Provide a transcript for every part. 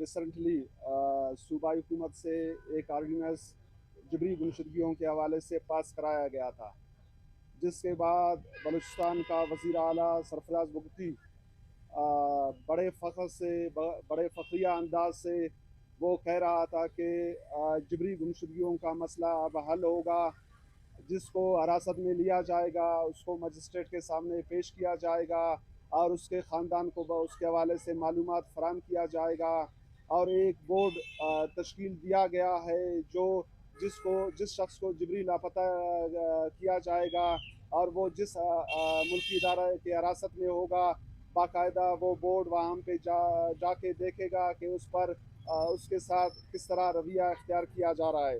Recently सूबाई हुकूमत से एक आर्डीनेंस जबरी गुमशुदगियों के हवाले से पास कराया गया था, जिसके बाद बलूचिस्तान का वज़ीर आला सरफराज बुगटी बड़े फ़ख्र से बड़े फ़ख्रिया अंदाज से वो कह रहा था कि जबरी गुमशुदगियों का मसला अब हल होगा, जिसको हिरासत में लिया जाएगा उसको मजिस्ट्रेट के सामने पेश किया जाएगा और उसके ख़ानदान को उसके हवाले से मालूमात फराहम किया जाएगा। और एक बोर्ड तश्कील दिया गया है जो जिस शख्स को जबरी लापता किया जाएगा और वो जिस मुल्की इदारा की हिरासत में होगा, बाकायदा वो बोर्ड वहाँ पे जाके देखेगा कि उस पर उसके साथ किस तरह रवैया इख्तियार किया जा रहा है।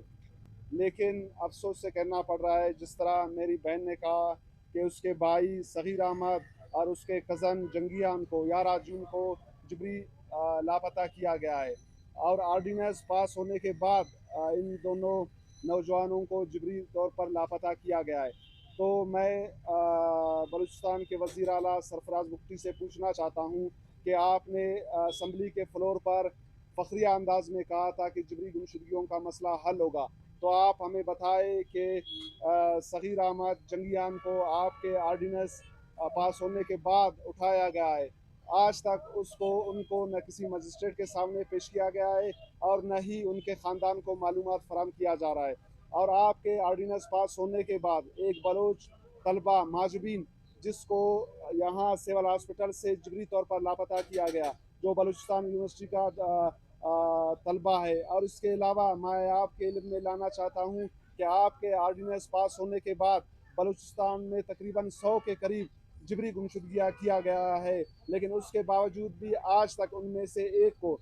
लेकिन अफसोस से कहना पड़ रहा है, जिस तरह मेरी बहन ने कहा कि उसके भाई सग़ीर अहमद और उसके कज़न जंगियान को 11 जून को जबरी लापता किया गया है और आर्डीनेंस पास होने के बाद इन दोनों नौजवानों को जबरी तौर पर लापता किया गया है। तो मैं बलूचिस्तान के वज़ीर आला सरफराज बुगटी से पूछना चाहता हूँ कि आपने असम्बली के फ्लोर पर फ़ख्रिया अंदाज में कहा था कि जबरी गुमशुदगियों का मसला हल होगा, तो आप हमें बताएं कि सग़ीर अहमद जंगियान को आपके आर्डीनेंस पास होने के बाद उठाया गया है, आज तक उसको उनको न किसी मजिस्ट्रेट के सामने पेश किया गया है और न ही उनके ख़ानदान को मालूमात फराहम किया जा रहा है। और आपके आर्डीनेंस पास होने के बाद एक बलोच तलबा माजबीन जिसको यहाँ सिविल हॉस्पिटल से जबरी तौर पर लापता किया गया, जो बलूचिस्तान यूनिवर्सिटी का तलबा है, और इसके अलावा मैं आपके इल्म में लाना चाहता हूँ कि आपके आर्डीनेंस पास होने के बाद बलूचिस्तान में तकरीबन 100 के करीब जबरी गुमशुदगियाँ किया गया है, लेकिन उसके बावजूद भी आज तक उनमें से एक को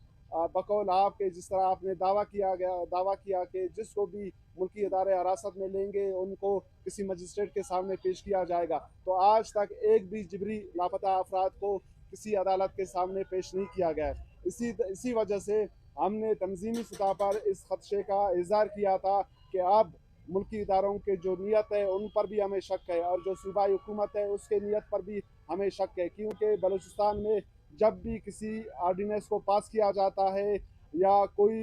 बकौल आपके जिस तरह आपने दावा किया कि जिसको भी मुल्की इदारे हिरासत में लेंगे उनको किसी मजिस्ट्रेट के सामने पेश किया जाएगा, तो आज तक एक भी जबरी लापता अफराद को किसी अदालत के सामने पेश नहीं किया गया है। इसी वजह से हमने तंजीमी सतह पर इस खदशे का इज़हार किया था कि अब मुल्की इदारों के जो नीयत है उन पर भी हमें शक है और जो सूबाई हुकूमत है उसके नीयत पर भी हमें शक है, क्योंकि बलूचिस्तान में जब भी किसी आर्डीनेंस को पास किया जाता है या कोई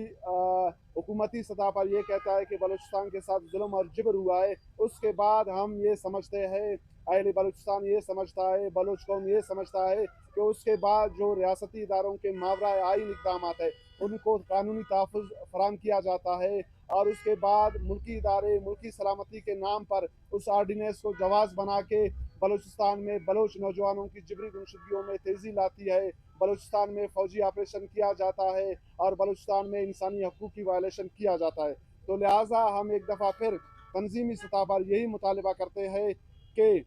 हुकूमती सतह पर यह कहता है कि बलूचिस्तान के साथ जुल्म और जबर हुआ है, उसके बाद हम ये समझते हैं, अहले बलूचिस्तान ये समझता है, बलूच कौम ये समझता है कि उसके बाद जो रियासती इदारों के मावरा आईन इक़दाम है उनको कानूनी तहफ़्फ़ुज़ फराहम किया जाता है और उसके बाद मुल्की इदारे मुल्की सलामती के नाम पर उस आर्डीनेंस को जवाज़ बना के बलूचिस्तान में बलोच नौजवानों की जबरी गुमशुदगियों में तेज़ी लाती है, बलूचिस्तान में फ़ौजी ऑपरेशन किया जाता है और बलूचिस्तान में इंसानी हकूक़ की वायलेशन किया जाता है। तो लिहाजा हम एक दफ़ा फिर तंजीमी सतह पर यही मुतालबा करते हैं कि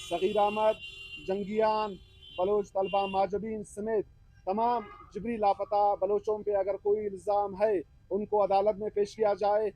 सग़ीर अहमद जंगियान बलोच तलबा माजबीन समेत तमाम जबरी लापता बलोचों पे अगर कोई इल्ज़ाम है उनको अदालत में पेश किया जाए